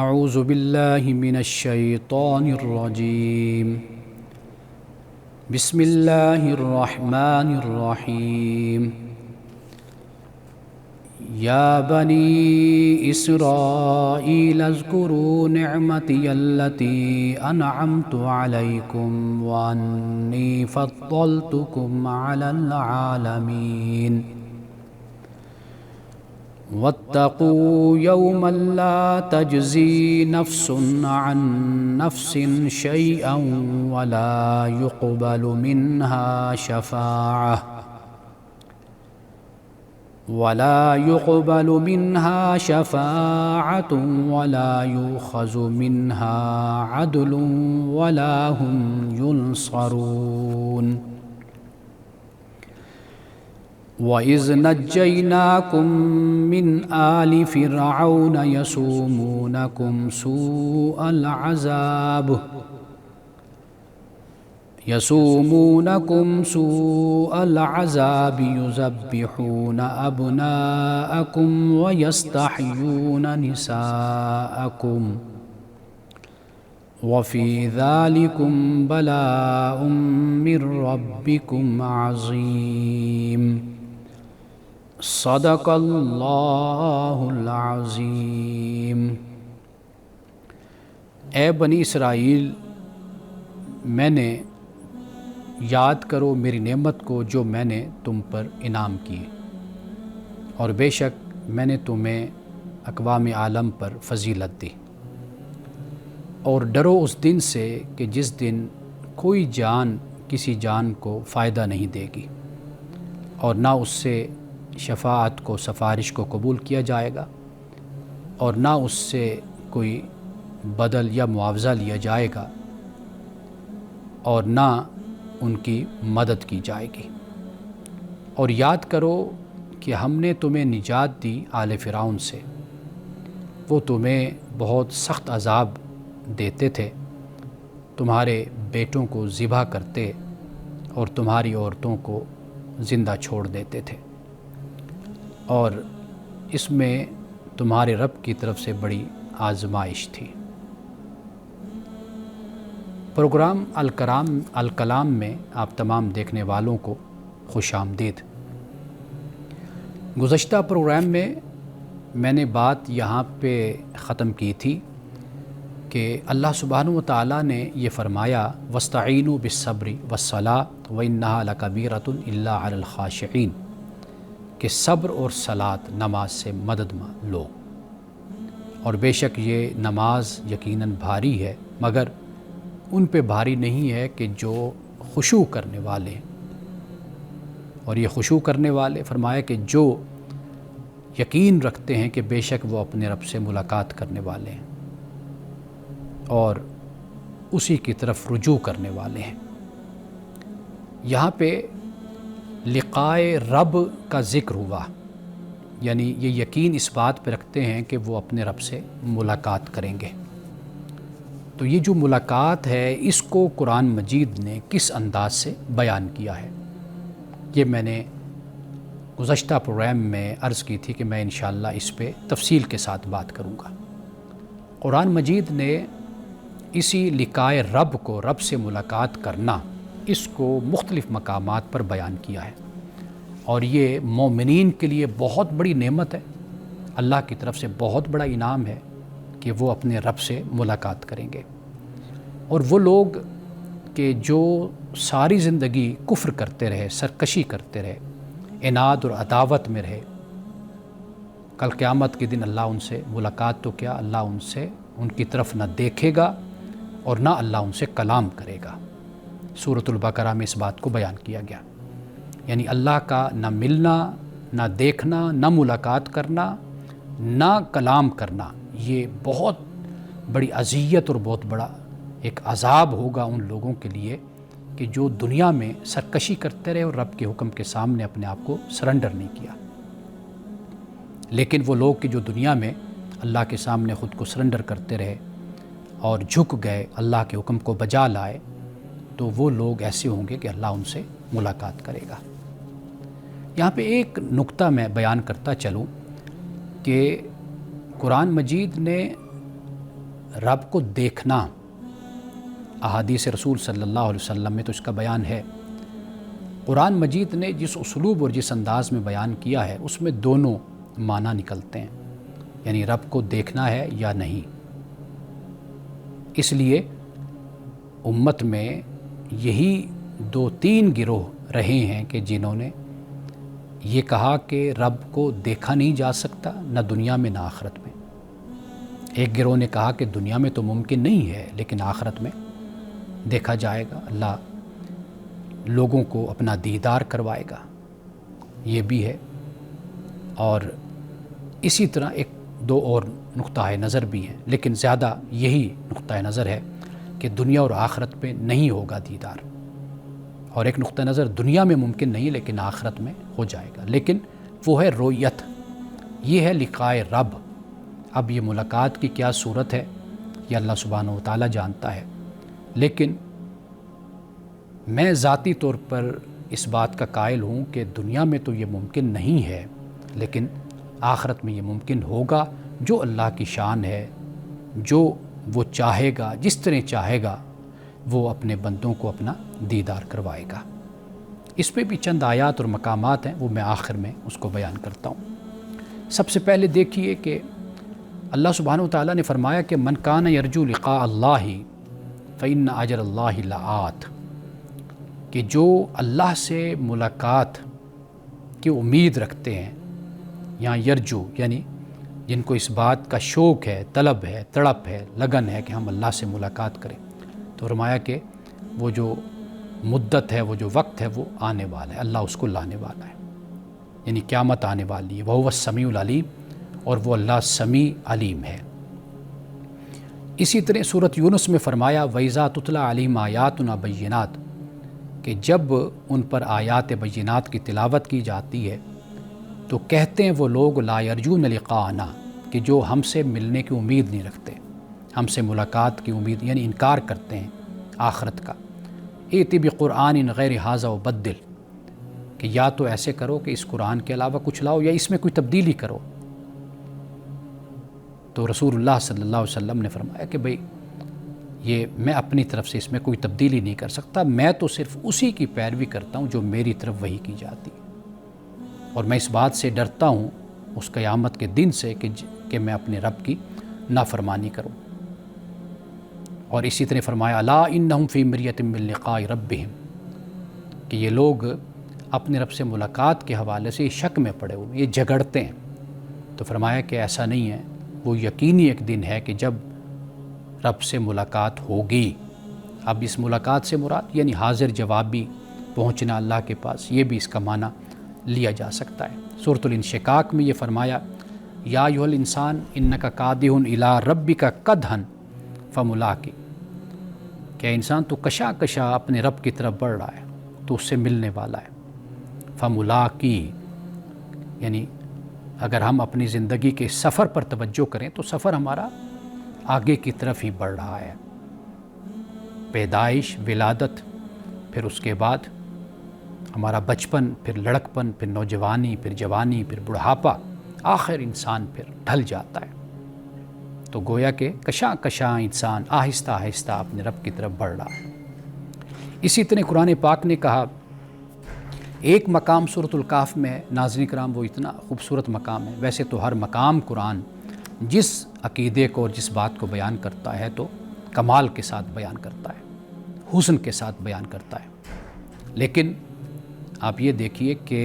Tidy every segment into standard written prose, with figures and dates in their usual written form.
اعوذ باللہ من الشیطان الرجیم بسم اللہ الرحمن الرحیم یا بنی اسرائیل اذکروا نعمتی التی انعمت علیکم وانی فضلتکم علی العالمین واتقوا يوما لا تجزي نفس عن نفس شيئا ولا يقبل منها شفاعة ولا يؤخذ منها عدل ولا هم ينصرون وَإِذْ نَجَّيْنَاكُمْ مِنْ آلِ فِرْعَوْنَ يَسُومُونَكُمْ سُوءَ الْعَذَابِ يُذَبِّحُونَ أَبْنَاءَكُمْ وَيَسْتَحْيُونَ نِسَاءَكُمْ وَفِي ذَلِكُمْ بَلَاءٌ مِّن رَّبِّكُمْ عَظِيمٌ صدق اللہ العظیم۔ اے بنی اسرائیل، میں نے یاد کرو میری نعمت کو جو میں نے تم پر انعام کی، اور بے شک میں نے تمہیں اقوام عالم پر فضیلت دی، اور ڈرو اس دن سے کہ جس دن کوئی جان کسی جان کو فائدہ نہیں دے گی، اور نہ اس سے شفاعت کو سفارش کو قبول کیا جائے گا، اور نہ اس سے کوئی بدل یا معاوضہ لیا جائے گا، اور نہ ان کی مدد کی جائے گی۔ اور یاد کرو کہ ہم نے تمہیں نجات دی آل فرعون سے، وہ تمہیں بہت سخت عذاب دیتے تھے، تمہارے بیٹوں کو ذبح کرتے اور تمہاری عورتوں کو زندہ چھوڑ دیتے تھے، اور اس میں تمہارے رب کی طرف سے بڑی آزمائش تھی۔ پروگرام الکلام میں آپ تمام دیکھنے والوں کو خوش آمدید۔ گزشتہ پروگرام میں میں نے بات یہاں پہ ختم کی تھی کہ اللہ سبحانہ و تعالیٰ نے یہ فرمایا وَاسْتَعِینُوا بِالصَّبْرِ وَالصَّلَاةِ وَإِنَّهَا لَكَبِیرَةٌ إِلَّا عَلَى الْخَاشِعِینَ، کہ صبر اور صلاۃ نماز سے مدد لو، اور بے شک یہ نماز یقیناً بھاری ہے، مگر ان پہ بھاری نہیں ہے کہ جو خشوع کرنے والے ہیں۔ اور یہ خشوع کرنے والے فرمایا کہ جو یقین رکھتے ہیں کہ بے شک وہ اپنے رب سے ملاقات کرنے والے ہیں اور اسی کی طرف رجوع کرنے والے ہیں۔ یہاں پہ لقائے رب کا ذکر ہوا، یعنی یہ یقین اس بات پہ رکھتے ہیں کہ وہ اپنے رب سے ملاقات کریں گے۔ تو یہ جو ملاقات ہے اس کو قرآن مجید نے کس انداز سے بیان کیا ہے، یہ میں نے گزشتہ پروگرام میں عرض کی تھی کہ میں انشاءاللہ اس پہ تفصیل کے ساتھ بات کروں گا۔ قرآن مجید نے اسی لقائے رب کو، رب سے ملاقات کرنا، اس کو مختلف مقامات پر بیان کیا ہے، اور یہ مومنین کے لیے بہت بڑی نعمت ہے، اللہ کی طرف سے بہت بڑا انعام ہے کہ وہ اپنے رب سے ملاقات کریں گے۔ اور وہ لوگ کہ جو ساری زندگی کفر کرتے رہے، سرکشی کرتے رہے، عناد اور عداوت میں رہے، کل قیامت کے دن اللہ ان سے ملاقات تو کیا، اللہ ان کی طرف نہ دیکھے گا اور نہ اللہ ان سے کلام کرے گا۔ سورۃ البقرہ میں اس بات کو بیان کیا گیا، یعنی اللہ کا نہ ملنا، نہ دیکھنا، نہ ملاقات کرنا، نہ کلام کرنا، یہ بہت بڑی اذیت اور بہت بڑا ایک عذاب ہوگا ان لوگوں کے لیے کہ جو دنیا میں سرکشی کرتے رہے اور رب کے حکم کے سامنے اپنے آپ کو سرنڈر نہیں کیا۔ لیکن وہ لوگ کہ جو دنیا میں اللہ کے سامنے خود کو سرنڈر کرتے رہے اور جھک گئے، اللہ کے حکم کو بجا لائے، تو وہ لوگ ایسے ہوں گے کہ اللہ ان سے ملاقات کرے گا۔ یہاں پہ ایک نقطہ میں بیان کرتا چلوں کہ قرآن مجید نے رب کو دیکھنا، احادیث رسول صلی اللہ علیہ وسلم میں تو اس کا بیان ہے، قرآن مجید نے جس اسلوب اور جس انداز میں بیان کیا ہے اس میں دونوں معنی نکلتے ہیں، یعنی رب کو دیکھنا ہے یا نہیں۔ اس لیے امت میں یہی 2-3 گروہ رہے ہیں کہ جنہوں نے یہ کہا کہ رب کو دیکھا نہیں جا سکتا، نہ دنیا میں نہ آخرت میں۔ ایک گروہ نے کہا کہ دنیا میں تو ممکن نہیں ہے لیکن آخرت میں دیکھا جائے گا، اللہ لوگوں کو اپنا دیدار کروائے گا، یہ بھی ہے۔ اور اسی طرح 1-2 اور نقطہ نظر بھی ہیں، لیکن زیادہ یہی نقطہ نظر ہے کہ دنیا اور آخرت میں نہیں ہوگا دیدار، اور ایک نقطہ نظر دنیا میں ممکن نہیں لیکن آخرت میں ہو جائے گا، لیکن وہ ہے رؤیت، یہ ہے لقائے رب۔ اب یہ ملاقات کی کیا صورت ہے یہ اللہ سبحانہ و تعالیٰ جانتا ہے، لیکن میں ذاتی طور پر اس بات کا قائل ہوں کہ دنیا میں تو یہ ممکن نہیں ہے لیکن آخرت میں یہ ممکن ہوگا۔ جو اللہ کی شان ہے، جو وہ چاہے گا، جس طرح چاہے گا وہ اپنے بندوں کو اپنا دیدار کروائے گا۔ اس پہ بھی چند آیات اور مقامات ہیں، وہ میں آخر میں اس کو بیان کرتا ہوں۔ سب سے پہلے دیکھیے کہ اللہ سبحانہ و تعالیٰ نے فرمایا کہ من کان یرجو لقاء اللہ فإن اجر اللہ لآت، کہ جو اللہ سے ملاقات کی امید رکھتے ہیں، یہاں یرجو یعنی جن کو اس بات کا شوق ہے، طلب ہے، تڑپ ہے، لگن ہے کہ ہم اللہ سے ملاقات کریں، تو فرمایا کہ وہ جو مدت ہے، وہ جو وقت ہے وہ آنے والا ہے، اللہ اس کو لانے والا ہے، یعنی قیامت آنے والی ہے۔ وَهُوَ السَّمِيعُ الْعَلِيمُ، اور وہ اللہ سمیع علیم ہے۔ اسی طرح سورۃ یونس میں فرمایا وَإِذَا تُتْلَىٰ عَلَيْهِمْ آيَاتُنَا بَيِّنَاتٍ، کہ جب ان پر آیات بینات کی تلاوت کی جاتی ہے تو کہتے ہیں وہ لوگ لا یرجون لقاءنا، کہ جو ہم سے ملنے کی امید نہیں رکھتے، ہم سے ملاقات کی امید، یعنی انکار کرتے ہیں آخرت کا۔ ائت بقرآن غیر ھذا وبدل، کہ یا تو ایسے کرو کہ اس قرآن کے علاوہ کچھ لاؤ یا اس میں کوئی تبدیلی کرو۔ تو رسول اللہ صلی اللہ علیہ وسلم نے فرمایا کہ بھئی یہ میں اپنی طرف سے اس میں کوئی تبدیلی نہیں کر سکتا، میں تو صرف اسی کی پیروی کرتا ہوں جو میری طرف وحی کی جاتی ہے، اور میں اس بات سے ڈرتا ہوں اس قیامت کے دن سے کہ میں اپنے رب کی نافرمانی کروں۔ اور اسی طرح فرمایا الا انہم فی مریۃ من لقاء ربہم، کہ یہ لوگ اپنے رب سے ملاقات کے حوالے سے شک میں پڑے ہوئے، یہ جھگڑتے ہیں۔ تو فرمایا کہ ایسا نہیں ہے، وہ یقینی ایک دن ہے کہ جب رب سے ملاقات ہوگی۔ اب اس ملاقات سے مراد یعنی حاضر جوابی پہنچنا اللہ کے پاس، یہ بھی اس کا معنی لیا جا سکتا ہے۔ سورۃ الانشقاق میں یہ فرمایا یا ایھا الانسان انک کادح الی ربک کدحا فملاقی، کہ انسان تو کشا کشا اپنے رب کی طرف بڑھ رہا ہے تو اس سے ملنے والا ہے۔ فملاقی یعنی اگر ہم اپنی زندگی کے سفر پر توجہ کریں تو سفر ہمارا آگے کی طرف ہی بڑھ رہا ہے، پیدائش، ولادت، پھر اس کے بعد ہمارا بچپن، پھر لڑکپن، پھر نوجوانی، پھر جوانی، پھر بڑھاپا، آخر انسان پھر ڈھل جاتا ہے۔ تو گویا کہ کشاں کشاں انسان آہستہ آہستہ اپنے رب کی طرف بڑھ رہا ہے۔ اسی طرح قرآن پاک نے کہا، ایک مقام سورۃ الکہف میں ہے، ناظرین کرام وہ اتنا خوبصورت مقام ہے، ویسے تو ہر مقام قرآن جس عقیدے کو اور جس بات کو بیان کرتا ہے تو کمال کے ساتھ بیان کرتا ہے، حسن کے ساتھ بیان کرتا ہے، لیکن آپ یہ دیکھیے کہ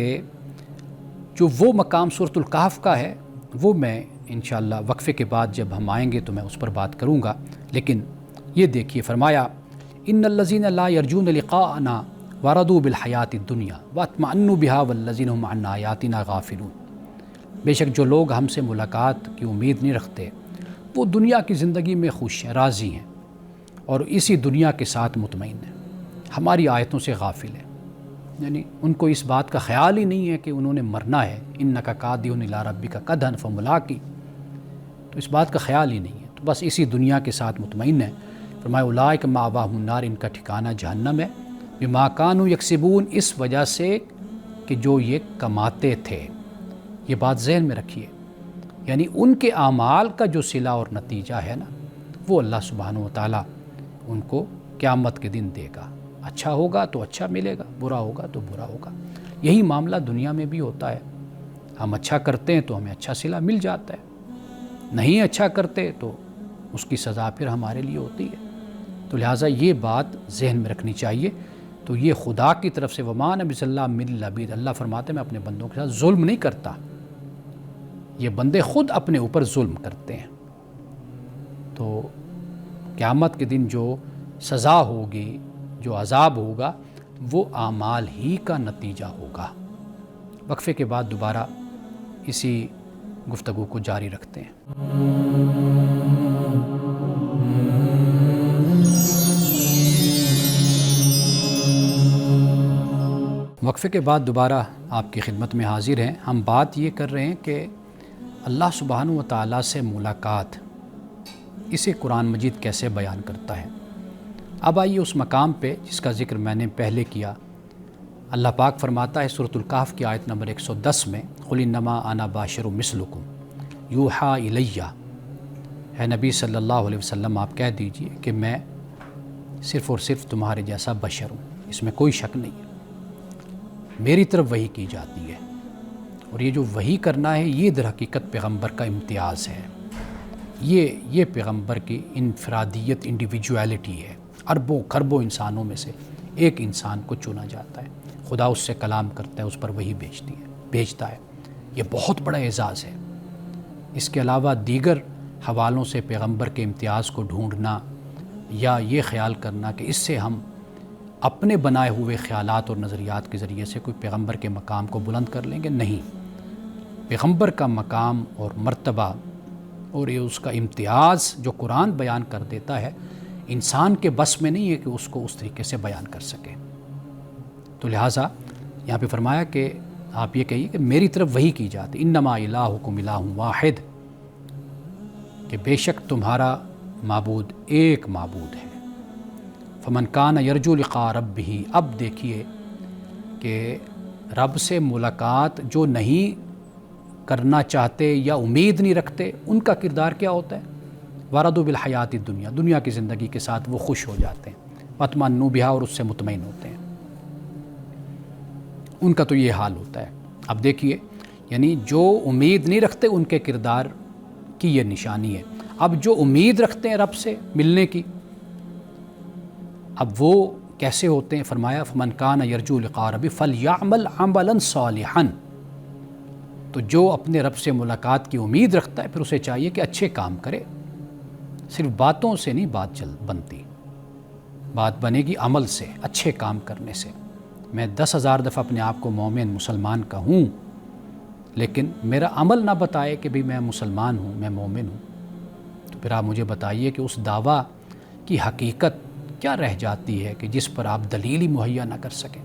جو وہ مقام سورۃ الکہف کا ہے وہ میں انشاءاللہ وقفے کے بعد جب ہم آئیں گے تو میں اس پر بات کروں گا، لیکن یہ دیکھیے فرمایا ان الذین لا یرجون لقاءنا ورضوا بالحیات الدنیا واطمأنوا بها والذین هم عن آیاتنا غافلون، بے شک جو لوگ ہم سے ملاقات کی امید نہیں رکھتے وہ دنیا کی زندگی میں خوش ہیں، راضی ہیں، اور اسی دنیا کے ساتھ مطمئن ہیں، ہماری آیتوں سے غافل ہیں، یعنی ان کو اس بات کا خیال ہی نہیں ہے کہ انہوں نے مرنا ہے، انک کادح الی ربک کدحا فملاقی، تو اس بات کا خیال ہی نہیں ہے، تو بس اسی دنیا کے ساتھ مطمئن ہے۔ فرمایا اولئک مأواہم النار، ان کا ٹھکانہ جہنم ہے، بما کانوا یکسبون، اس وجہ سے کہ جو یہ کماتے تھے۔ یہ بات ذہن میں رکھیے، یعنی ان کے اعمال کا جو صلہ اور نتیجہ ہے نا وہ اللہ سبحانہ و تعالیٰ ان کو قیامت کے دن دے گا۔ اچھا ہوگا تو اچھا ملے گا، برا ہوگا تو برا ہوگا۔ یہی معاملہ دنیا میں بھی ہوتا ہے، ہم اچھا کرتے ہیں تو ہمیں اچھا صلہ مل جاتا ہے، نہیں اچھا کرتے تو اس کی سزا پھر ہمارے لیے ہوتی ہے۔ تو لہٰذا یہ بات ذہن میں رکھنی چاہیے۔ تو یہ خدا کی طرف سے وَمَا نَبِّ اللَّهُ مِنَ الْعَبِيدِ، اللہ فرماتے ہیں میں اپنے بندوں کے ساتھ ظلم نہیں کرتا، یہ بندے خود اپنے اوپر ظلم کرتے ہیں۔ تو قیامت کے دن جو سزا ہوگی، جو عذاب ہوگا، وہ اعمال ہی کا نتیجہ ہوگا۔ وقفے کے بعد دوبارہ اسی گفتگو کو جاری رکھتے ہیں۔ وقفے کے بعد دوبارہ آپ کی خدمت میں حاضر ہیں۔ ہم بات یہ کر رہے ہیں کہ اللہ سبحانہ و تعالیٰ سے ملاقات، اسے قرآن مجید کیسے بیان کرتا ہے۔ اب آئیے اس مقام پہ جس کا ذکر میں نے پہلے کیا۔ اللہ پاک فرماتا ہے سورۃ الکہف کی آیت نمبر 110 میں، قُلْ اِنَّمَا أَنَا بَشَرٌ مِثْلُكُمْ یُوحَىٰ إِلَيَّ، اے نبی صلی اللہ علیہ وسلم آپ کہہ دیجئے کہ میں صرف اور صرف تمہارے جیسا بشر ہوں، اس میں کوئی شک نہیں ہے، میری طرف وحی کی جاتی ہے۔ اور یہ جو وحی کرنا ہے یہ در حقیقت پیغمبر کا امتیاز ہے، یہ پیغمبر کی انفرادیت، انڈیویجویلٹی ہے۔ اربوں خربوں انسانوں میں سے ایک انسان کو چنا جاتا ہے، خدا اس سے کلام کرتا ہے، اس پر وحی بھیجتا ہے۔ یہ بہت بڑا اعزاز ہے۔ اس کے علاوہ دیگر حوالوں سے پیغمبر کے امتیاز کو ڈھونڈنا یا یہ خیال کرنا کہ اس سے ہم اپنے بنائے ہوئے خیالات اور نظریات کے ذریعے سے کوئی پیغمبر کے مقام کو بلند کر لیں گے، نہیں۔ پیغمبر کا مقام اور مرتبہ اور یہ اس کا امتیاز جو قرآن بیان کر دیتا ہے، انسان کے بس میں نہیں ہے کہ اس کو اس طریقے سے بیان کر سکے۔ تو لہٰذا یہاں پہ فرمایا کہ آپ یہ کہیے کہ میری طرف وحی کی جاتی، انما الہکم الہ واحد، کہ بے شک تمہارا معبود ایک معبود ہے۔ فمن کان یرجو لقاء ربہ، اب دیکھیے کہ رب سے ملاقات جو نہیں کرنا چاہتے یا امید نہیں رکھتے، ان کا کردار کیا ہوتا ہے؟ وردوا بالحیات الدنیا، دنیا کی زندگی کے ساتھ وہ خوش ہو جاتے ہیں، واطمئنوا بہا، اور اس سے مطمئن ہوتے ہیں۔ ان کا تو یہ حال ہوتا ہے۔ اب دیکھیے یعنی جو امید نہیں رکھتے ان کے کردار کی یہ نشانی ہے۔ اب جو امید رکھتے ہیں رب سے ملنے کی، اب وہ کیسے ہوتے ہیں؟ فرمایا فمن کان یرجو لقاء ربہ فلیعمل عملا صالحا، تو جو اپنے رب سے ملاقات کی امید رکھتا ہے پھر اسے چاہیے کہ اچھے کام کرے۔ صرف باتوں سے نہیں بات بنتی، بات بنے گی عمل سے، اچھے کام کرنے سے۔ میں 10,000 دفعہ اپنے آپ کو مومن مسلمان کہوں، لیکن میرا عمل نہ بتائے کہ بھی میں مسلمان ہوں، میں مومن ہوں، تو پھر آپ مجھے بتائیے کہ اس دعویٰ کی حقیقت کیا رہ جاتی ہے کہ جس پر آپ دلیل ہی مہیا نہ کر سکیں۔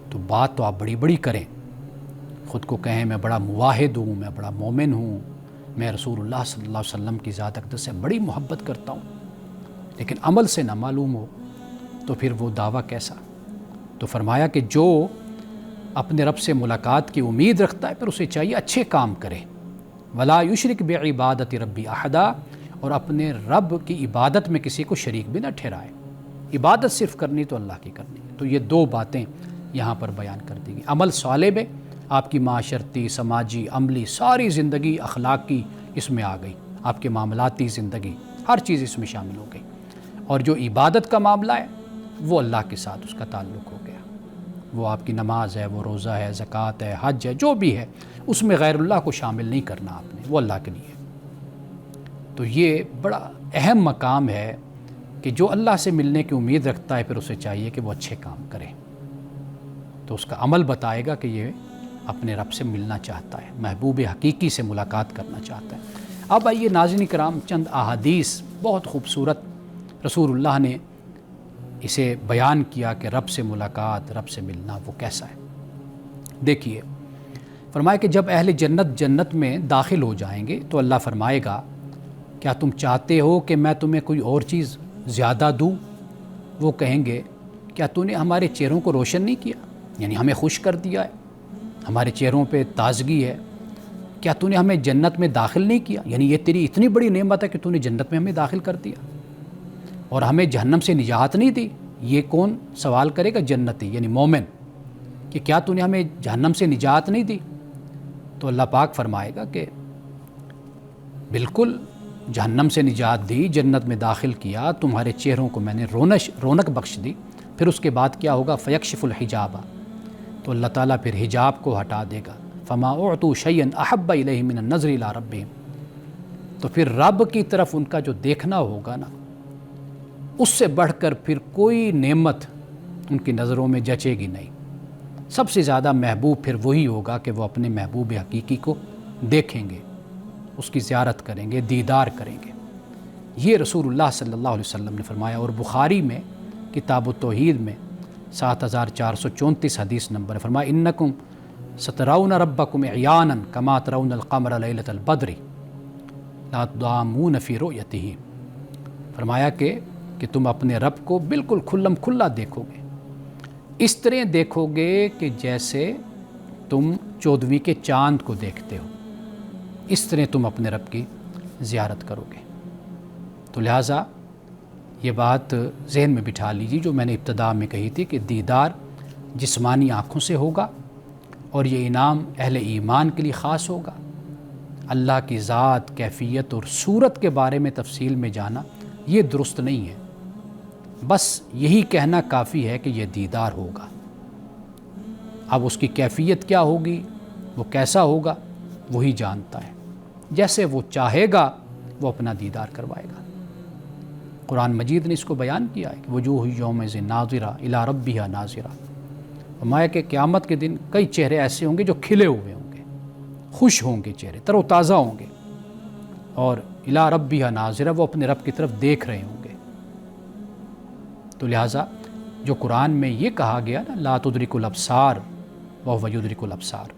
تو بات تو آپ بڑی بڑی کریں، خود کو کہیں میں بڑا موحد ہوں، میں بڑا مومن ہوں، میں رسول اللہ صلی اللہ علیہ وسلم کی ذات اقدس سے بڑی محبت کرتا ہوں، لیکن عمل سے نہ معلوم ہو تو پھر وہ دعویٰ کیسا؟ تو فرمایا کہ جو اپنے رب سے ملاقات کی امید رکھتا ہے پھر اسے چاہیے اچھے کام کرے، ولا یشرک بعبادت ربی احدا، اور اپنے رب کی عبادت میں کسی کو شریک بھی نہ ٹھہرائے۔ عبادت صرف کرنی تو اللہ کی کرنی۔ تو یہ دو باتیں یہاں پر بیان کر دی گئی۔ عمل صالح ہے، آپ کی معاشرتی، سماجی، عملی ساری زندگی اخلاقی اس میں آ گئی، آپ کے معاملاتی زندگی ہر چیز اس میں شامل ہو گئی۔ اور جو عبادت کا معاملہ ہے وہ اللہ کے ساتھ اس کا تعلق ہو گیا، وہ آپ کی نماز ہے، وہ روزہ ہے، زکوٰۃ ہے، حج ہے، جو بھی ہے اس میں غیر اللہ کو شامل نہیں کرنا آپ نے، وہ اللہ کے لیے۔ تو یہ بڑا اہم مقام ہے کہ جو اللہ سے ملنے کی امید رکھتا ہے پھر اسے چاہیے کہ وہ اچھے کام کرے، تو اس کا عمل بتائے گا کہ یہ اپنے رب سے ملنا چاہتا ہے، محبوب حقیقی سے ملاقات کرنا چاہتا ہے۔ اب آئیے ناظرین کرام، چند احادیث بہت خوبصورت رسول اللہ نے اسے بیان کیا کہ رب سے ملاقات، رب سے ملنا وہ کیسا ہے۔ دیکھیے فرمایا کہ جب اہل جنت جنت میں داخل ہو جائیں گے تو اللہ فرمائے گا کیا تم چاہتے ہو کہ میں تمہیں کوئی اور چیز زیادہ دوں؟ وہ کہیں گے کیا تو نے ہمارے چہروں کو روشن نہیں کیا، یعنی ہمیں خوش کر دیا ہے، ہمارے چہروں پہ تازگی ہے، کیا تو نے ہمیں جنت میں داخل نہیں کیا؟ یعنی یہ تیری اتنی بڑی نعمت ہے کہ تو نے جنت میں ہمیں داخل کر دیا اور ہمیں جہنم سے نجات نہیں دی۔ یہ کون سوال کرے گا؟ جنتی یعنی مومن، کہ کیا تو نے ہمیں جہنم سے نجات نہیں دی؟ تو اللہ پاک فرمائے گا کہ بالکل جہنم سے نجات دی، جنت میں داخل کیا، تمہارے چہروں کو میں نے رونق بخش دی۔ پھر اس کے بعد کیا ہوگا؟ فیکشف الحجاب، تو اللہ تعالیٰ پھر حجاب کو ہٹا دے گا۔ فما اعطوا شیئا احب الیہم من النظر الی ربہم، تو پھر رب کی طرف ان کا جو دیکھنا ہوگا نا، اس سے بڑھ کر پھر کوئی نعمت ان کی نظروں میں جچے گی نہیں۔ سب سے زیادہ محبوب پھر وہی ہوگا کہ وہ اپنے محبوب حقیقی کو دیکھیں گے، اس کی زیارت کریں گے، دیدار کریں گے۔ یہ رسول اللہ صلی اللہ علیہ وسلم نے فرمایا، اور بخاری میں کتاب التوحید میں 7434 حدیث نمبر ہے، فرمایا انکم سترون ربکم عیانا کما ترون القمر لیلۃ البدر لا تضامون فی رؤیتہ، فرمایا کہ تم اپنے رب کو بالکل کھلم کھلا دیکھو گے، اس طرح دیکھو گے کہ جیسے تم 14ویں کے چاند کو دیکھتے ہو، اس طرح تم اپنے رب کی زیارت کرو گے۔ تو لہٰذا یہ بات ذہن میں بٹھا لیجیے جو میں نے ابتدا میں کہی تھی کہ دیدار جسمانی آنکھوں سے ہوگا، اور یہ انعام اہل ایمان کے لیے خاص ہوگا۔ اللہ کی ذات، کیفیت اور صورت کے بارے میں تفصیل میں جانا یہ درست نہیں ہے، بس یہی کہنا کافی ہے کہ یہ دیدار ہوگا۔ اب اس کی کیفیت کیا ہوگی، وہ کیسا ہوگا، وہی جانتا ہے۔ جیسے وہ چاہے گا وہ اپنا دیدار کروائے گا۔ قرآن مجید نے اس کو بیان کیا ہے کہ وجوہ یومئذ ناظرہ الی ربہا ناظرہ، فرمایا کہ قیامت کے دن کئی چہرے ایسے ہوں گے جو کھلے ہوئے ہوں گے، خوش ہوں گے، چہرے تر و تازہ ہوں گے، اور الی ربہا ناظرہ، وہ اپنے رب کی طرف دیکھ رہے ہوں گے۔ تو لہٰذا جو قرآن میں یہ کہا گیا نا لا تدرک الابصار وہو یدرک الابصار،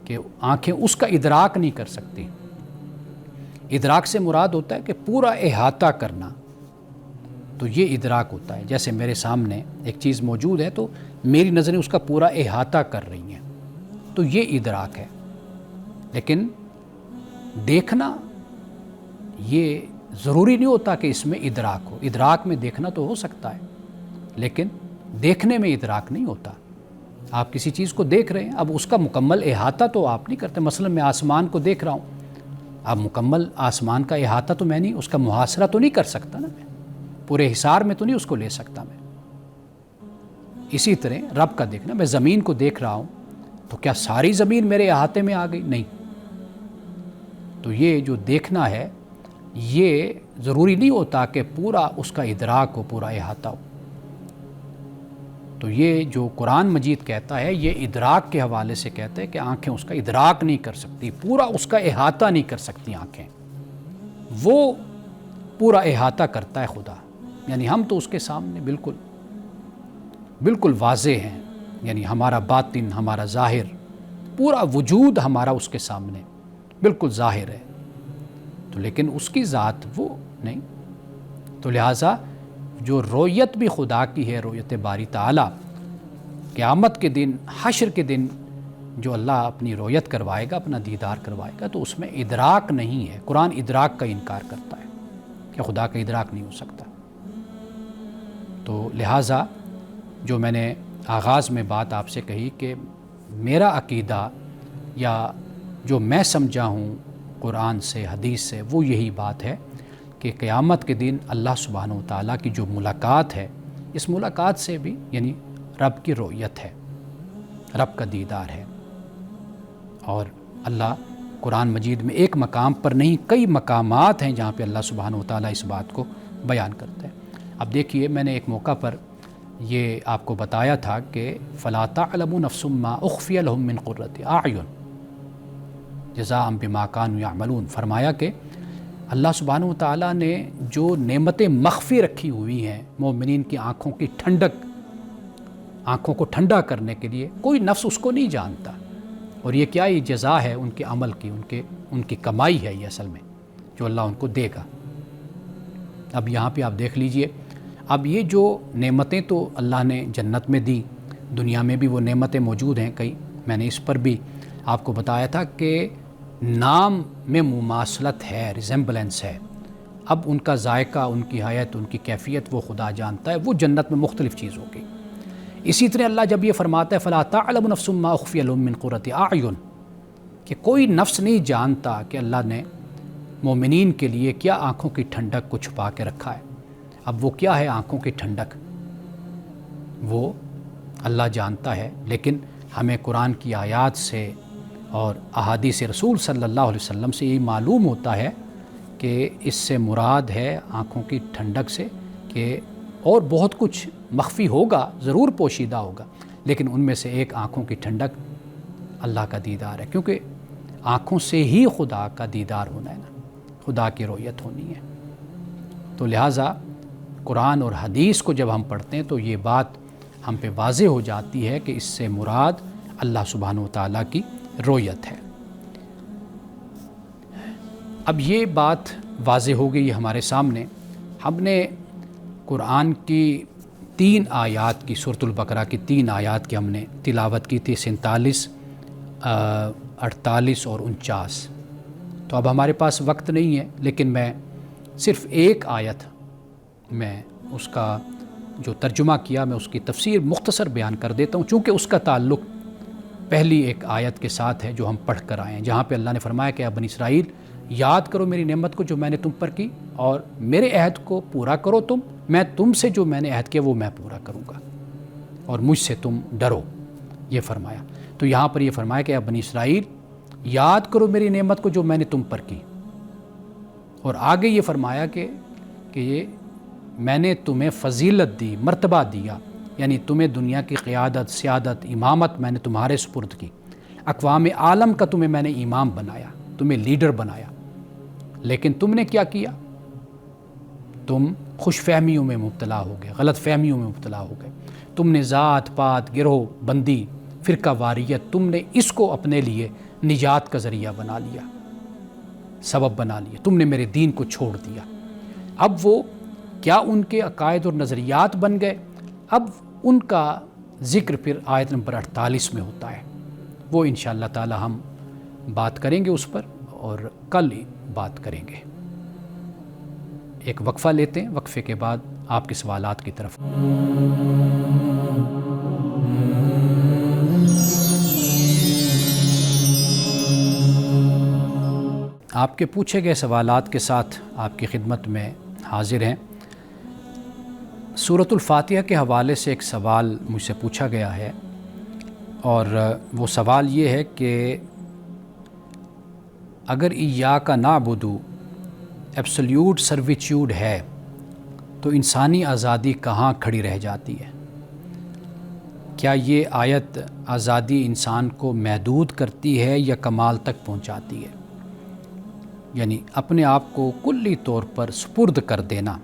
کہ آنکھیں اس کا ادراک نہیں کر سکتی، ادراک سے مراد ہوتا ہے کہ پورا احاطہ کرنا، تو یہ ادراک ہوتا ہے۔ جیسے میرے سامنے ایک چیز موجود ہے تو میری نظریں اس کا پورا احاطہ کر رہی ہیں، تو یہ ادراک ہے۔ لیکن دیکھنا یہ ضروری نہیں ہوتا کہ اس میں ادراک ہو، ادراک میں دیکھنا تو ہو سکتا ہے، لیکن دیکھنے میں ادراک نہیں ہوتا۔ آپ کسی چیز کو دیکھ رہے ہیں، اب اس کا مکمل احاطہ تو آپ نہیں کرتے۔ مثلا میں آسمان کو دیکھ رہا ہوں، اب مکمل آسمان کا احاطہ تو میں نہیں، اس کا محاصرہ تو نہیں کر سکتا نا، میں پورے حصار میں تو نہیں اس کو لے سکتا میں۔ اسی طرح رب کا دیکھنا، میں زمین کو دیکھ رہا ہوں تو کیا ساری زمین میرے احاطے میں آ گئی؟ نہیں۔ تو یہ جو دیکھنا ہے یہ ضروری نہیں ہوتا کہ پورا اس کا ادراک ہو، پورا احاطہ ہو۔ تو یہ جو قرآن مجید کہتا ہے یہ ادراک کے حوالے سے کہتا ہے کہ آنکھیں اس کا ادراک نہیں کر سکتی، پورا اس کا احاطہ نہیں کر سکتی آنکھیں، وہ پورا احاطہ کرتا ہے خدا۔ یعنی ہم تو اس کے سامنے بالکل واضح ہیں، یعنی ہمارا باطن، ہمارا ظاہر، پورا وجود ہمارا اس کے سامنے بالکل ظاہر ہے، تو لیکن اس کی ذات وہ نہیں۔ تو لہٰذا جو رویت بھی خدا کی ہے، رویت باری تعالیٰ، قیامت کے دن، حشر کے دن جو اللہ اپنی رویت کروائے گا، اپنا دیدار کروائے گا، تو اس میں ادراک نہیں ہے۔ قرآن ادراک کا انکار کرتا ہے کہ خدا کا ادراک نہیں ہو سکتا۔ تو لہٰذا جو میں نے آغاز میں بات آپ سے کہی کہ میرا عقیدہ یا جو میں سمجھا ہوں قرآن سے، حدیث سے، وہ یہی بات ہے کہ قیامت کے دن اللہ سبحانہ و تعالیٰ کی جو ملاقات ہے، اس ملاقات سے بھی یعنی رب کی رؤیت ہے، رب کا دیدار ہے۔ اور اللہ قرآن مجید میں ایک مقام پر نہیں، کئی مقامات ہیں جہاں پہ اللہ سبحانہ و تعالیٰ اس بات کو بیان کرتے ہیں۔ اب دیکھیے، میں نے ایک موقع پر یہ آپ کو بتایا تھا کہ فَلَا تَعْلَمُ نَفْسٌ مَّا أُخْفِيَ لَهُم مِّن قُرَّةِ أَعْيُنٍ جَزَاءً بِمَا كَانُوا يَعْمَلُونَ، فرمایا کہ اللہ سبحانہ و تعالیٰ نے جو نعمتیں مخفی رکھی ہوئی ہیں مومنین کی آنکھوں کی ٹھنڈک، آنکھوں کو ٹھنڈا کرنے کے لیے، کوئی نفس اس کو نہیں جانتا، اور یہ کیا، یہ جزا ہے ان کے عمل کی، ان کی کمائی ہے یہ اصل میں جو اللہ ان کو دے گا۔ اب یہاں پہ آپ دیکھ لیجئے، اب یہ جو نعمتیں تو اللہ نے جنت میں دی، دنیا میں بھی وہ نعمتیں موجود ہیں کئی، میں نے اس پر بھی آپ کو بتایا تھا کہ نام میں مماثلت ہے، ریزمبلنس ہے، اب ان کا ذائقہ، ان کی حیت، ان کی کیفیت وہ خدا جانتا ہے، وہ جنت میں مختلف چیز ہوگی۔ اسی طرح اللہ جب یہ فرماتا ہے فَلَا تَعْلَمُ نَفْسٌ مَّا أُخْفِيَ لَهُم مِّن قُرَّةِ أَعْيُنٍ، کہ کوئی نفس نہیں جانتا کہ اللہ نے مومنین کے لیے کیا آنکھوں کی ٹھنڈک کو چھپا کے رکھا ہے۔ اب وہ کیا ہے آنکھوں کی ٹھنڈک، وہ اللہ جانتا ہے، لیکن ہمیں قرآن کی آیات سے اور احادیث رسول صلی اللہ علیہ وسلم سے یہ معلوم ہوتا ہے کہ اس سے مراد ہے آنکھوں کی ٹھنڈک سے کہ اور بہت کچھ مخفی ہوگا، ضرور پوشیدہ ہوگا، لیکن ان میں سے ایک آنکھوں کی ٹھنڈک اللہ کا دیدار ہے، کیونکہ آنکھوں سے ہی خدا کا دیدار ہونا ہے نا، خدا کی رؤیت ہونی ہے۔ تو لہٰذا قرآن اور حدیث کو جب ہم پڑھتے ہیں تو یہ بات ہم پہ واضح ہو جاتی ہے کہ اس سے مراد اللہ سبحانہ و تعالیٰ کی رؤیت ہے۔ اب یہ بات واضح ہو گئی ہمارے سامنے، ہم نے قرآن کی 3 آیات کی، سورۃ البقرہ کی 3 آیات کی ہم نے تلاوت کی تھی، 47، 48 اور 49۔ تو اب ہمارے پاس وقت نہیں ہے، لیکن میں صرف ایک آیت میں اس کا جو ترجمہ کیا، میں اس کی تفسیر مختصر بیان کر دیتا ہوں، چونکہ اس کا تعلق پہلی ایک آیت کے ساتھ ہے جو ہم پڑھ کر آئے ہیں، جہاں پہ اللہ نے فرمایا کہ اے بنی اسرائیل، یاد کرو میری نعمت کو جو میں نے تم پر کی، اور میرے عہد کو پورا کرو تم، میں تم سے جو میں نے عہد کیا وہ میں پورا کروں گا، اور مجھ سے تم ڈرو، یہ فرمایا۔ تو یہاں پر یہ فرمایا کہ اے بنی اسرائیل، یاد کرو میری نعمت کو جو میں نے تم پر کی، اور آگے یہ فرمایا کہ یہ میں نے تمہیں فضیلت دی، مرتبہ دیا، یعنی تمہیں دنیا کی قیادت، سیادت، امامت میں نے تمہارے سپرد کی، اقوام عالم کا تمہیں میں نے امام بنایا، تمہیں لیڈر بنایا، لیکن تم نے کیا کیا؟ تم خوش فہمیوں میں مبتلا ہو گئے، غلط فہمیوں میں مبتلا ہو گئے، تم نے ذات پات، گروہ بندی، فرقہ واریت، تم نے اس کو اپنے لیے نجات کا ذریعہ بنا لیا، سبب بنا لیا، تم نے میرے دین کو چھوڑ دیا۔ اب وہ کیا ان کے عقائد اور نظریات بن گئے؟ اب ان کا ذکر پھر آیت نمبر 48 میں ہوتا ہے، وہ انشاءاللہ تعالی ہم بات کریں گے اس پر، اور کل بات کریں گے۔ ایک وقفہ لیتے ہیں، وقفے کے بعد آپ کے سوالات کی طرف۔ آپ کے پوچھے گئے سوالات کے ساتھ آپ کی خدمت میں حاضر ہیں۔ سورۃ الفاتحہ کے حوالے سے ایک سوال مجھ سے پوچھا گیا ہے، اور وہ سوال یہ ہے کہ اگر ایاک نعبد ایبسلیوٹ سرویچیوڈ ہے تو انسانی آزادی کہاں کھڑی رہ جاتی ہے؟ کیا یہ آیت آزادی انسان کو محدود کرتی ہے یا کمال تک پہنچاتی ہے؟ یعنی اپنے آپ کو کلی طور پر سپرد کر دینا،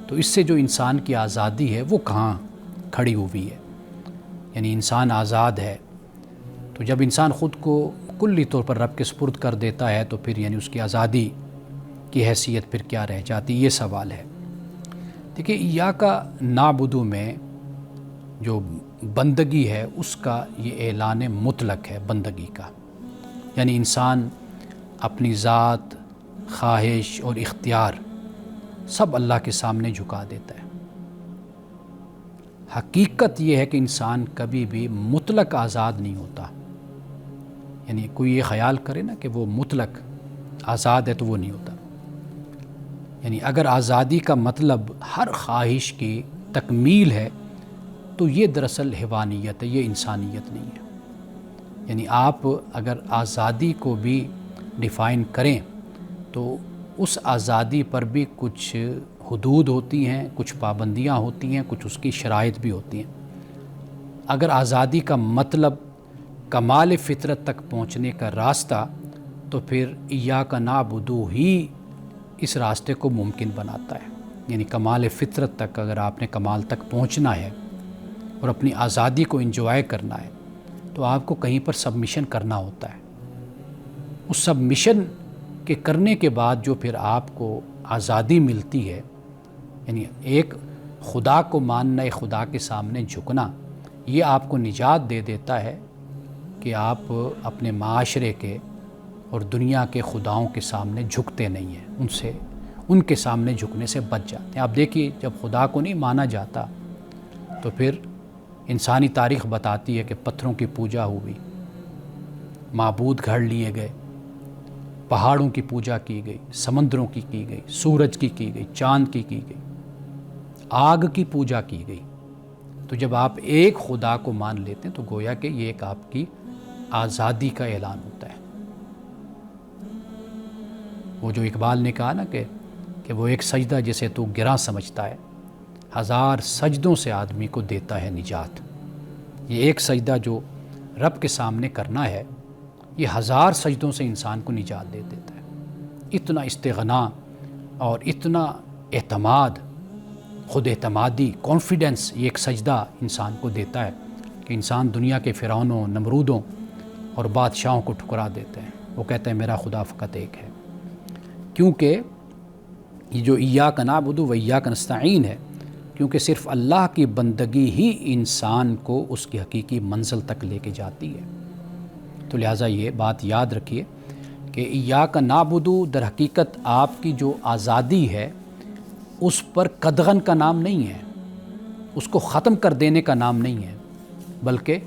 تو اس سے جو انسان کی آزادی ہے وہ کہاں کھڑی ہوئی ہے؟ یعنی انسان آزاد ہے، تو جب انسان خود کو کلی طور پر رب کے سپرد کر دیتا ہے تو پھر یعنی اس کی آزادی کی حیثیت پھر کیا رہ جاتی؟ یہ سوال ہے۔ دیکھیے، ایاک نعبد میں جو بندگی ہے اس کا یہ اعلان مطلق ہے بندگی کا، یعنی انسان اپنی ذات، خواہش اور اختیار سب اللہ کے سامنے جھکا دیتا ہے۔ حقیقت یہ ہے کہ انسان کبھی بھی مطلق آزاد نہیں ہوتا، یعنی کوئی یہ خیال کرے نا کہ وہ مطلق آزاد ہے تو وہ نہیں ہوتا۔ یعنی اگر آزادی کا مطلب ہر خواہش کی تکمیل ہے تو یہ دراصل حیوانیت ہے، یہ انسانیت نہیں ہے۔ یعنی آپ اگر آزادی کو بھی ڈیفائن کریں تو اس آزادی پر بھی کچھ حدود ہوتی ہیں، کچھ پابندیاں ہوتی ہیں، کچھ اس کی شرائط بھی ہوتی ہیں۔ اگر آزادی کا مطلب کمال فطرت تک پہنچنے کا راستہ، تو پھر ایاک نعبد ہی اس راستے کو ممکن بناتا ہے۔ یعنی کمال فطرت تک اگر آپ نے کمال تک پہنچنا ہے اور اپنی آزادی کو انجوائے کرنا ہے تو آپ کو کہیں پر سبمیشن کرنا ہوتا ہے۔ اس سبمیشن کے کرنے کے بعد جو پھر آپ کو آزادی ملتی ہے، یعنی ایک خدا کو ماننا، ایک خدا کے سامنے جھکنا، یہ آپ کو نجات دے دیتا ہے کہ آپ اپنے معاشرے کے اور دنیا کے خداؤں کے سامنے جھکتے نہیں ہیں، ان کے سامنے جھکنے سے بچ جاتے ہیں۔ آپ دیکھیے جب خدا کو نہیں مانا جاتا تو پھر انسانی تاریخ بتاتی ہے کہ پتھروں کی پوجا ہوئی، معبود گھڑ لیے گئے، پہاڑوں کی پوجا کی گئی، سمندروں کی گئی، سورج کی گئی، چاند کی گئی، آگ کی پوجا کی گئی۔ تو جب آپ ایک خدا کو مان لیتے ہیں تو گویا کہ یہ ایک آپ کی آزادی کا اعلان ہوتا ہے۔ وہ جو اقبال نے کہا نا کہ وہ ایک سجدہ جسے تو گراں سمجھتا ہے، 1000 سجدوں سے آدمی کو دیتا ہے نجات۔ یہ ایک سجدہ جو رب کے سامنے کرنا ہے، یہ 1000 سجدوں سے انسان کو نجات دے دیتا ہے۔ اتنا استغنا اور اتنا اعتماد، خود اعتمادی، کانفیڈنس یہ ایک سجدہ انسان کو دیتا ہے کہ انسان دنیا کے فرعونوں، نمرودوں اور بادشاہوں کو ٹھکرا دیتے ہیں۔ وہ کہتے ہیں میرا خدا فقط ایک ہے، کیونکہ یہ جو ایاک نعبد و ایاک نستعین ہے، کیونکہ صرف اللہ کی بندگی ہی انسان کو اس کی حقیقی منزل تک لے کے جاتی ہے۔ تو لہٰذا یہ بات یاد رکھیے کہ ایاک نعبد در حقیقت آپ کی جو آزادی ہے اس پر قدغن کا نام نہیں ہے، اس کو ختم کر دینے کا نام نہیں ہے، بلکہ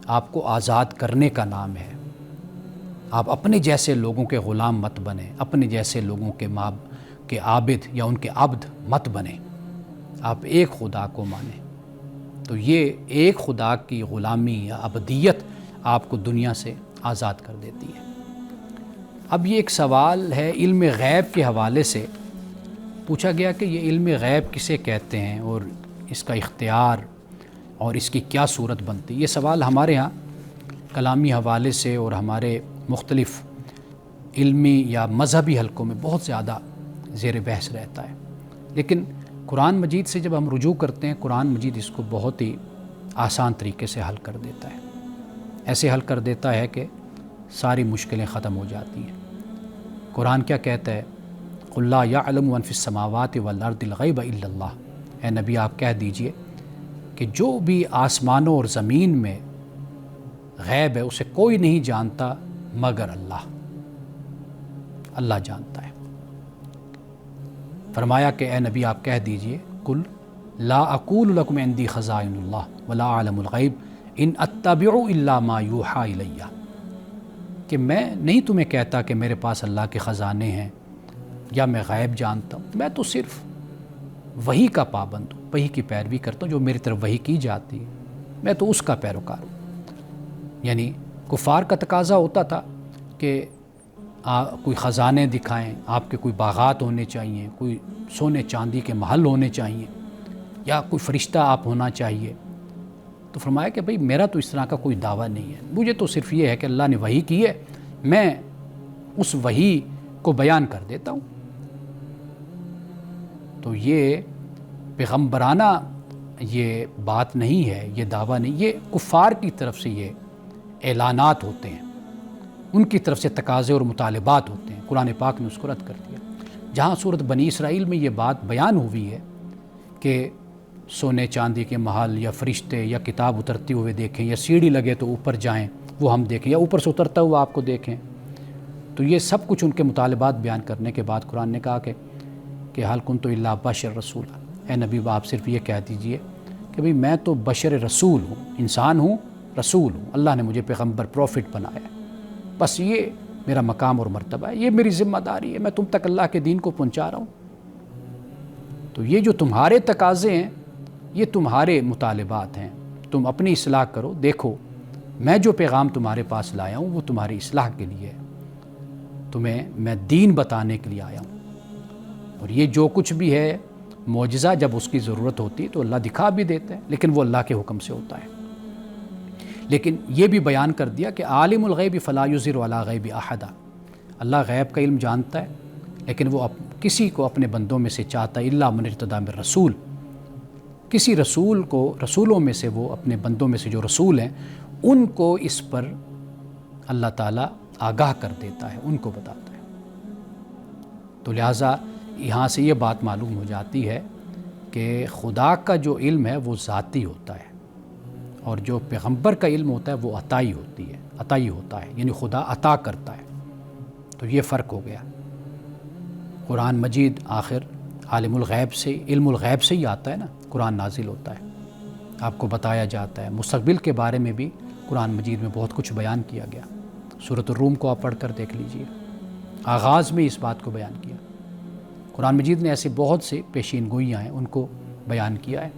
آپ کو آزاد کرنے کا نام ہے۔ آپ اپنے جیسے لوگوں کے غلام مت بنیں، اپنے جیسے لوگوں کے عابد یا ان کے عبد مت بنیں، آپ ایک خدا کو مانیں۔ تو یہ ایک خدا کی غلامی یا عبدیت آپ کو دنیا سے آزاد کر دیتی ہے۔ اب یہ ایک سوال ہے علم غیب کے حوالے سے پوچھا گیا کہ یہ علم غیب کسے کہتے ہیں اور اس کا اختیار اور اس کی کیا صورت بنتی ہے۔ یہ سوال ہمارے ہاں کلامی حوالے سے اور ہمارے مختلف علمی یا مذہبی حلقوں میں بہت زیادہ زیر بحث رہتا ہے، لیکن قرآن مجید سے جب ہم رجوع کرتے ہیں، قرآن مجید اس کو بہت ہی آسان طریقے سے حل کر دیتا ہے، ایسے حل کر دیتا ہے کہ ساری مشکلیں ختم ہو جاتی ہیں۔ قرآن کیا کہتا ہے؟ قُلْ لَا يَعْلَمُ مَنْ فِي السَّمَاوَاتِ وَالْأَرْضِ الْغَيْبَ إِلَّا اللَّهُ، اے نبی آپ کہہ دیجئے کہ جو بھی آسمانوں اور زمین میں غیب ہے اسے کوئی نہیں جانتا مگر اللہ، اللہ جانتا ہے۔ فرمایا کہ اے نبی آپ کہہ دیجئے قُلْ لَا أَقُولُ لَكُمْ عِنْدِي خَزَائِنُ اللَّهِ وَلَا أَعْلَمُ الْغَيْبَ إِنْ أَتَّبِعُ إِلَّا مَا يُوحَىٰ إِلَيَّ، کہ میں نہیں تمہیں کہتا کہ میرے پاس اللہ کے خزانے ہیں یا میں غیب جانتا ہوں، میں تو صرف وحی کا پابند ہوں، وحی کی پیروی کرتا ہوں، جو میری طرف وحی کی جاتی ہے میں تو اس کا پیروکار ہوں۔ یعنی کفار کا تقاضا ہوتا تھا کہ کوئی خزانے دکھائیں، آپ کے کوئی باغات ہونے چاہیے، کوئی سونے چاندی کے محل ہونے چاہیے، یا کوئی فرشتہ آپ ہونا چاہیے۔ تو فرمایا کہ بھئی میرا تو اس طرح کا کوئی دعویٰ نہیں ہے، مجھے تو صرف یہ ہے کہ اللہ نے وحی کی ہے، میں اس وحی کو بیان کر دیتا ہوں۔ تو یہ پیغمبرانہ یہ بات نہیں ہے، یہ دعویٰ نہیں، یہ کفار کی طرف سے یہ اعلانات ہوتے ہیں، ان کی طرف سے تقاضے اور مطالبات ہوتے ہیں۔ قرآن پاک نے اس کو رد کر دیا۔ جہاں سورۃ بنی اسرائیل میں یہ بات بیان ہوئی ہے کہ سونے چاندی کے محل یا فرشتے یا کتاب اترتے ہوئے دیکھیں، یا سیڑھی لگے تو اوپر جائیں وہ ہم دیکھیں، یا اوپر سے اترتا ہوا آپ کو دیکھیں، تو یہ سب کچھ ان کے مطالبات بیان کرنے کے بعد قرآن نے کہا کہ حل کنت الا بشر رسول، اے نبی آپ صرف یہ کہہ دیجئے کہ بھئی میں تو بشر رسول ہوں، انسان ہوں، رسول ہوں، اللہ نے مجھے پیغمبر پروفٹ بنایا ہے، بس یہ میرا مقام اور مرتبہ ہے، یہ میری ذمہ داری ہے، میں تم تک اللہ کے دین کو پہنچا رہا ہوں۔ تو یہ جو تمہارے تقاضے ہیں یہ تمہارے مطالبات ہیں، تم اپنی اصلاح کرو، دیکھو میں جو پیغام تمہارے پاس لایا ہوں وہ تمہاری اصلاح کے لیے ہے، تمہیں میں دین بتانے کے لیے آیا ہوں۔ اور یہ جو کچھ بھی ہے معجزہ جب اس کی ضرورت ہوتی ہے تو اللہ دکھا بھی دیتا ہے، لیکن وہ اللہ کے حکم سے ہوتا ہے۔ لیکن یہ بھی بیان کر دیا کہ عالم الغیب فلا یظہر علی غیب احدا، اللہ غیب کا علم جانتا ہے لیکن وہ کسی کو اپنے بندوں میں سے چاہتا ہے الا من ارتضی من رسول، کسی رسول کو، رسولوں میں سے وہ اپنے بندوں میں سے جو رسول ہیں ان کو اس پر اللہ تعالیٰ آگاہ کر دیتا ہے، ان کو بتاتا ہے۔ تو لہٰذا یہاں سے یہ بات معلوم ہو جاتی ہے کہ خدا کا جو علم ہے وہ ذاتی ہوتا ہے، اور جو پیغمبر کا علم ہوتا ہے وہ عطائی ہوتی ہے، عطائی ہوتا ہے، یعنی خدا عطا کرتا ہے۔ تو یہ فرق ہو گیا۔ قرآن مجید آخر عالم الغیب سے، علم الغیب سے ہی آتا ہے نا، قرآن نازل ہوتا ہے، آپ کو بتایا جاتا ہے۔ مستقبل کے بارے میں بھی قرآن مجید میں بہت کچھ بیان کیا گیا۔ سورۃ الروم کو آپ پڑھ کر دیکھ لیجئے، آغاز میں اس بات کو بیان کیا۔ قرآن مجید نے ایسے بہت سے پیشین گوئیاں ہیں، ان کو بیان کیا ہے۔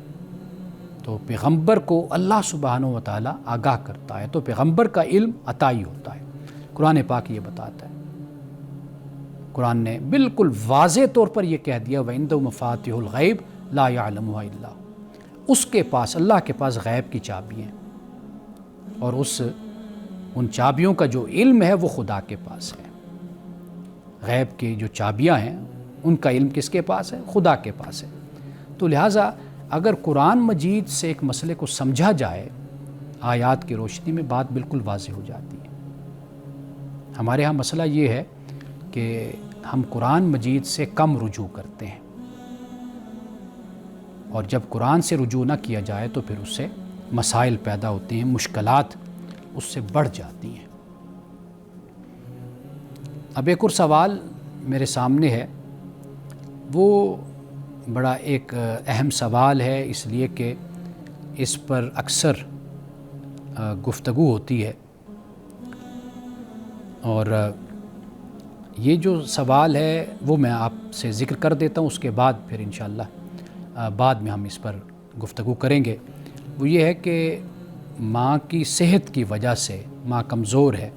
تو پیغمبر کو اللہ سبحانہ و تعالیٰ آگاہ کرتا ہے، تو پیغمبر کا علم عطائی ہوتا ہے۔ قرآن پاک یہ بتاتا ہے، قرآن نے بالکل واضح طور پر یہ کہہ دیا وَعِندَهُ مَفَاتِحُ الْغَيْبِ لَا يَعْلَمُهَا إِلَّا هُوَ، اس کے پاس، اللہ کے پاس غیب کی چابی ہیں، اور ان چابیوں کا جو علم ہے وہ خدا کے پاس ہے۔ غیب کی جو چابیاں ہیں ان کا علم کس کے پاس ہے؟ خدا کے پاس ہے۔ تو لہٰذا اگر قرآن مجید سے ایک مسئلے کو سمجھا جائے آیات کی روشنی میں، بات بالکل واضح ہو جاتی ہے۔ ہمارے ہاں مسئلہ یہ ہے کہ ہم قرآن مجید سے کم رجوع کرتے ہیں، اور جب قرآن سے رجوع نہ کیا جائے تو پھر اس سے مسائل پیدا ہوتے ہیں، مشکلات اس سے بڑھ جاتی ہیں۔ اب ایک اور سوال میرے سامنے ہے، وہ بڑا ایک اہم سوال ہے، اس لیے کہ اس پر اکثر گفتگو ہوتی ہے، اور یہ جو سوال ہے وہ میں آپ سے ذکر کر دیتا ہوں، اس کے بعد پھر انشاءاللہ بعد میں ہم اس پر گفتگو کریں گے۔ وہ یہ ہے کہ ماں کی صحت کی وجہ سے ماں کمزور ہے،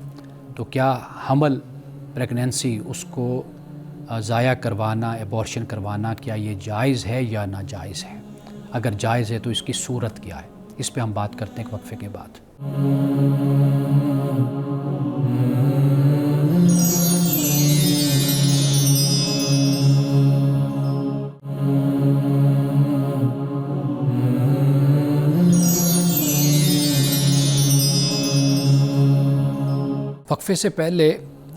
تو کیا حمل، پریگنینسی، اس کو ضائع کروانا، ایبورشن کروانا، کیا یہ جائز ہے یا ناجائز ہے؟ اگر جائز ہے تو اس کی صورت کیا ہے؟ اس پہ ہم بات کرتے ہیں ایک وقفے کے بعد۔ وقفے سے پہلے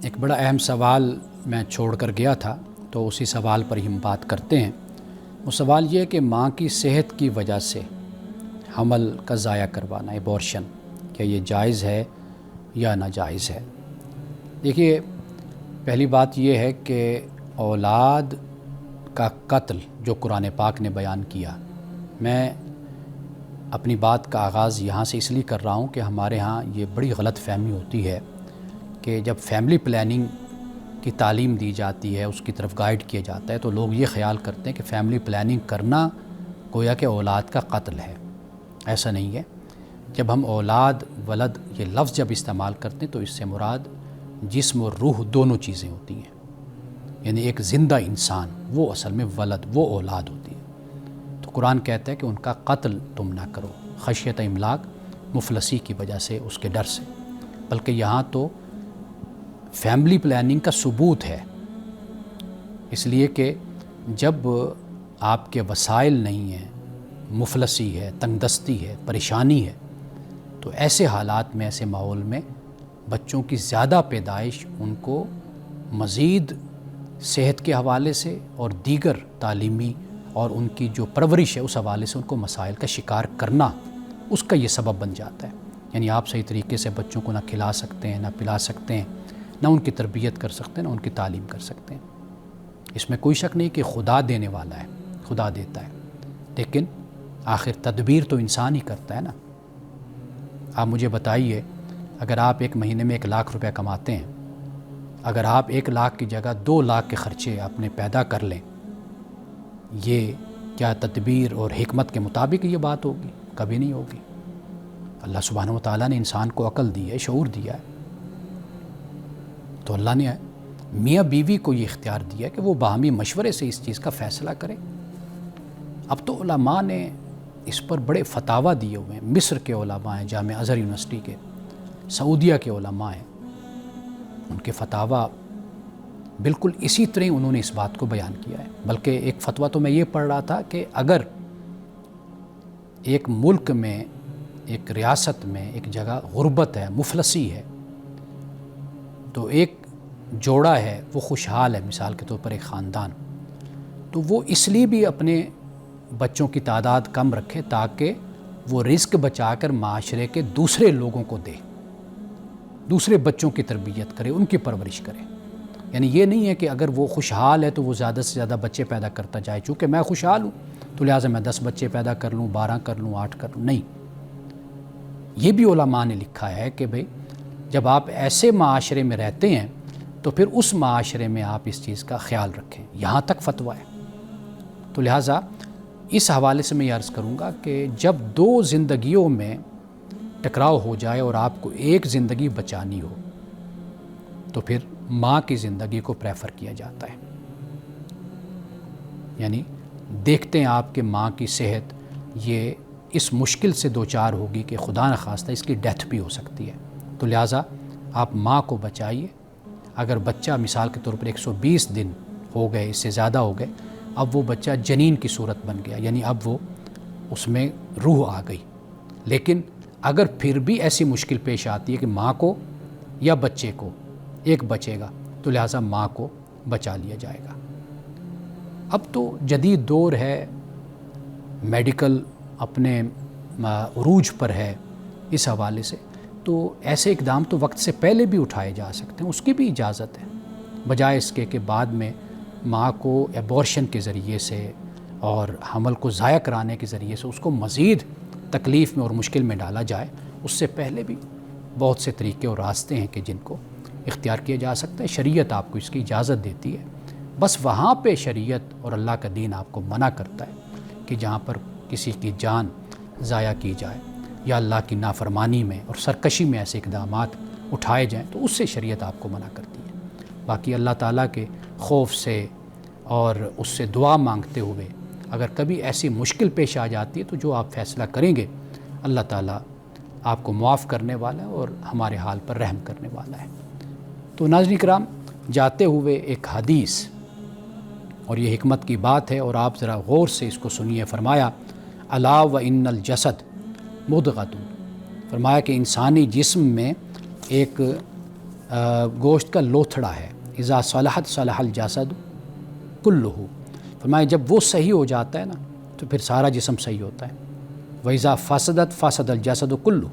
ایک بڑا اہم سوال میں چھوڑ کر گیا تھا، تو اسی سوال پر ہی ہم بات کرتے ہیں۔ وہ سوال یہ ہے کہ ماں کی صحت کی وجہ سے حمل کا ضائع کروانا، ایبورشن، کیا یہ جائز ہے یا ناجائز ہے؟ دیکھیے، پہلی بات یہ ہے کہ اولاد کا قتل جو قرآن پاک نے بیان کیا، میں اپنی بات کا آغاز یہاں سے اس لیے کر رہا ہوں کہ ہمارے ہاں یہ بڑی غلط فہمی ہوتی ہے کہ جب فیملی پلاننگ کی تعلیم دی جاتی ہے، اس کی طرف گائیڈ کیا جاتا ہے، تو لوگ یہ خیال کرتے ہیں کہ فیملی پلاننگ کرنا گویا کہ اولاد کا قتل ہے۔ ایسا نہیں ہے۔ جب ہم اولاد، ولد، یہ لفظ جب استعمال کرتے ہیں تو اس سے مراد جسم اور روح دونوں چیزیں ہوتی ہیں، یعنی ایک زندہ انسان، وہ اصل میں ولد، وہ اولاد ہوتی ہے۔ تو قرآن کہتا ہے کہ ان کا قتل تم نہ کرو، خشیت املاق، مفلسی کی وجہ سے، اس کے ڈر سے۔ بلکہ یہاں تو فیملی پلاننگ کا ثبوت ہے، اس لیے کہ جب آپ کے وسائل نہیں ہیں، مفلسی ہے، تنگ دستی ہے، پریشانی ہے، تو ایسے حالات میں، ایسے ماحول میں بچوں کی زیادہ پیدائش ان کو مزید صحت کے حوالے سے اور دیگر تعلیمی اور ان کی جو پرورش ہے اس حوالے سے ان کو مسائل کا شکار کرنا، اس کا یہ سبب بن جاتا ہے۔ یعنی آپ صحیح طریقے سے بچوں کو نہ کھلا سکتے ہیں، نہ پلا سکتے ہیں، نہ ان کی تربیت کر سکتے ہیں، نہ ان کی تعلیم کر سکتے ہیں۔ اس میں کوئی شک نہیں کہ خدا دینے والا ہے، خدا دیتا ہے، لیکن آخر تدبیر تو انسان ہی کرتا ہے نا۔ آپ مجھے بتائیے، اگر آپ ایک مہینے میں 1 لاکھ روپے کماتے ہیں، اگر آپ 1 لاکھ کی جگہ 2 لاکھ کے خرچے اپنے پیدا کر لیں، یہ کیا تدبیر اور حکمت کے مطابق یہ بات ہوگی؟ کبھی نہیں ہوگی۔ اللہ سبحانہ و تعالیٰ نے انسان کو عقل دی ہے، شعور دیا ہے، تو اللہ نے میاں بیوی کو یہ اختیار دیا کہ وہ باہمی مشورے سے اس چیز کا فیصلہ کریں۔ اب تو علماء نے اس پر بڑے فتاویٰ دیے ہوئے ہیں، مصر کے علماء ہیں، جامعہ ازہر یونیورسٹی کے، سعودیہ کے علماء ہیں، ان کے فتاویٰ بالکل اسی طرح انہوں نے اس بات کو بیان کیا ہے۔ بلکہ ایک فتویٰ تو میں یہ پڑھ رہا تھا کہ اگر ایک ملک میں، ایک ریاست میں، ایک جگہ غربت ہے، مفلسی ہے، تو ایک جوڑا ہے وہ خوشحال ہے، مثال کے طور پر ایک خاندان، تو وہ اس لیے بھی اپنے بچوں کی تعداد کم رکھے تاکہ وہ رزق بچا کر معاشرے کے دوسرے لوگوں کو دے، دوسرے بچوں کی تربیت کرے، ان کی پرورش کرے۔ یعنی یہ نہیں ہے کہ اگر وہ خوشحال ہے تو وہ زیادہ سے زیادہ بچے پیدا کرتا جائے، چونکہ میں خوشحال ہوں تو لہٰذا میں 10 بچے پیدا کر لوں، 12 کر لوں، 8 کر لوں، نہیں۔ یہ بھی علماء نے لکھا ہے کہ بھئی جب آپ ایسے معاشرے میں رہتے ہیں تو پھر اس معاشرے میں آپ اس چیز کا خیال رکھیں، یہاں تک فتویٰ ہے۔ تو لہٰذا اس حوالے سے میں یہ عرض کروں گا کہ جب 2 زندگیوں میں ٹکراؤ ہو جائے اور آپ کو ایک زندگی بچانی ہو تو پھر ماں کی زندگی کو پریفر کیا جاتا ہے، یعنی دیکھتے ہیں آپ کے ماں کی صحت یہ اس مشکل سے دوچار ہوگی کہ خدا نخواستہ اس کی ڈیتھ بھی ہو سکتی ہے، تو لہٰذا آپ ماں کو بچائیے۔ اگر بچہ مثال کے طور پر 120 دن ہو گئے، اس سے زیادہ ہو گئے، اب وہ بچہ جنین کی صورت بن گیا، یعنی اب وہ اس میں روح آ گئی، لیکن اگر پھر بھی ایسی مشکل پیش آتی ہے کہ ماں کو یا بچے کو ایک بچے گا تو لہٰذا ماں کو بچا لیا جائے گا۔ اب تو جدید دور ہے، میڈیکل اپنے عروج پر ہے، اس حوالے سے تو ایسے اقدام تو وقت سے پہلے بھی اٹھائے جا سکتے ہیں، اس کی بھی اجازت ہے، بجائے اس کے کہ بعد میں ماں کو ایبورشن کے ذریعے سے اور حمل کو ضائع کرانے کے ذریعے سے اس کو مزید تکلیف میں اور مشکل میں ڈالا جائے۔ اس سے پہلے بھی بہت سے طریقے اور راستے ہیں کہ جن کو اختیار کیا جا سکتا ہے، شریعت آپ کو اس کی اجازت دیتی ہے، بس وہاں پہ شریعت اور اللہ کا دین آپ کو منع کرتا ہے کہ جہاں پر کسی کی جان ضائع کی جائے یا اللہ کی نافرمانی میں اور سرکشی میں ایسے اقدامات اٹھائے جائیں تو اس سے شریعت آپ کو منع کرتی ہے۔ باقی اللہ تعالیٰ کے خوف سے اور اس سے دعا مانگتے ہوئے اگر کبھی ایسی مشکل پیش آ جاتی ہے تو جو آپ فیصلہ کریں گے اللہ تعالیٰ آپ کو معاف کرنے والا ہے اور ہمارے حال پر رحم کرنے والا ہے۔ تو ناظرین کرام، جاتے ہوئے ایک حدیث اور یہ حکمت کی بات ہے اور آپ ذرا غور سے اس کو سنیے۔ فرمایا الا و ان الجسد مضغۃ، فرمایا کہ انسانی جسم میں ایک گوشت کا لوتھڑا ہے، اذا صلحت صلح الجسد کلہ، فرمایا جب وہ صحیح ہو جاتا ہے نا تو پھر سارا جسم صحیح ہوتا ہے، وَإِذَا فَسَدَتْ فَسَدَ الْجَسَدُ كُلُّهُ،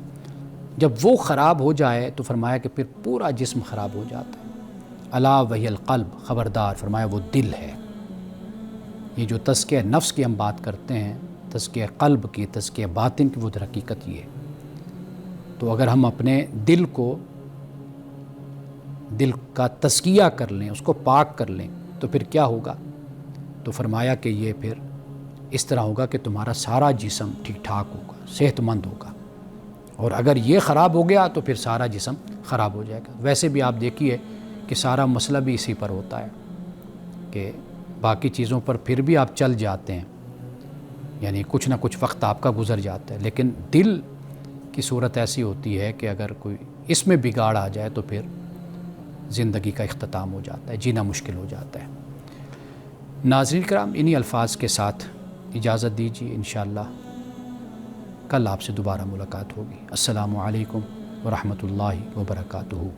جب وہ خراب ہو جائے تو فرمایا کہ پھر پورا جسم خراب ہو جاتا ہے۔ الا وہی القلب، خبردار، فرمایا وہ دل ہے۔ یہ جو تزکیہ نفس کی ہم بات کرتے ہیں، تزکیہ قلب کی، تزکیہ باطن کی، وہ در حقیقت یہ ہے۔ تو اگر ہم اپنے دل کا تزکیہ کر لیں، اس کو پاک کر لیں تو پھر کیا ہوگا؟ تو فرمایا کہ یہ پھر اس طرح ہوگا کہ تمہارا سارا جسم ٹھیک ٹھاک ہوگا، صحت مند ہوگا، اور اگر یہ خراب ہو گیا تو پھر سارا جسم خراب ہو جائے گا۔ ویسے بھی آپ دیکھیے کہ سارا مسئلہ بھی اسی پر ہوتا ہے کہ باقی چیزوں پر پھر بھی آپ چل جاتے ہیں، یعنی کچھ نہ کچھ وقت آپ کا گزر جاتا ہے، لیکن دل کی صورت ایسی ہوتی ہے کہ اگر کوئی اس میں بگاڑ آ جائے تو پھر زندگی کا اختتام ہو جاتا ہے، جینا مشکل ہو جاتا ہے۔ ناظرین کرام، انہی الفاظ کے ساتھ اجازت دیجیے، انشاءاللہ کل آپ سے دوبارہ ملاقات ہوگی۔ السلام علیکم ورحمۃ اللہ وبرکاتہ۔